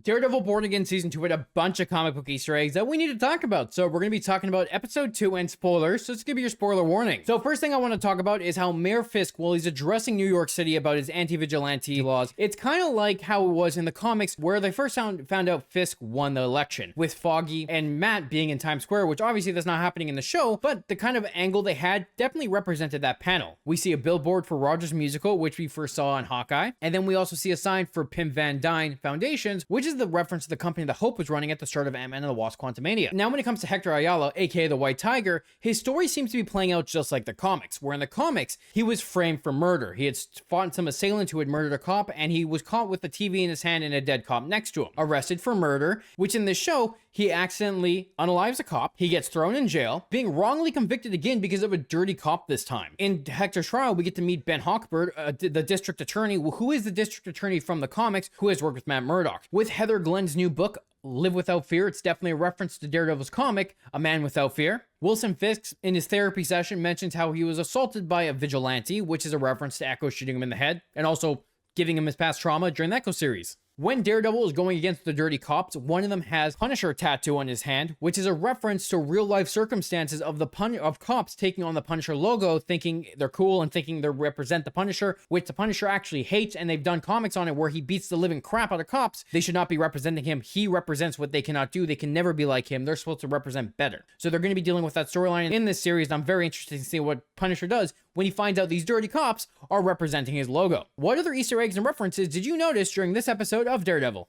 Daredevil Born Again Season 2 had a bunch of comic book Easter eggs that we need to talk about. So we're going to be talking about Episode 2 and spoilers, so let's give you your spoiler warning. So first thing I want to talk about is how Mayor Fisk, while he's addressing New York City about his anti-vigilante laws, it's kind of like how it was in the comics where they first found out Fisk won the election, with Foggy and Matt being in Times Square, which obviously that's not happening in the show, but the kind of angle they had definitely represented that panel. We see a billboard for Rogers Musical, which we first saw in Hawkeye, and then we also see a sign for Pim Van Dyne Foundations, which is the reference to the company that Hope was running at the start of Ant-Man and the Wasp: Quantumania. Now, when it comes to Hector Ayala, aka the White Tiger, his story seems to be playing out just like the comics, where in the comics, he was framed for murder. He had fought some assailant who had murdered a cop, and he was caught with the TV in his hand and a dead cop next to him. Arrested for murder, which in this show, he accidentally unalives a cop, he gets thrown in jail, being wrongly convicted again because of a dirty cop this time. In Hector's trial, we get to meet Ben Hochberg, the district attorney, who is the district attorney from the comics, who has worked with Matt Murdock. With Heather Glenn's new book, Live Without Fear, it's definitely a reference to Daredevil's comic, A Man Without Fear. Wilson Fisk, in his therapy session, mentions how he was assaulted by a vigilante, which is a reference to Echo shooting him in the head, and also giving him his past trauma during the Echo series. When Daredevil is going against the dirty cops, one of them has Punisher tattoo on his hand, which is a reference to real life circumstances of of cops taking on the Punisher logo, thinking they're cool and thinking they represent the Punisher, which the Punisher actually hates, and they've done comics on it where he beats the living crap out of cops. They should not be representing him. He represents what they cannot do. They can never be like him. They're supposed to represent better. So they're going to be dealing with that storyline in this series, and I'm very interested to see what Punisher does when he finds out these dirty cops are representing his logo. What other Easter eggs and references did you notice during this episode of Daredevil?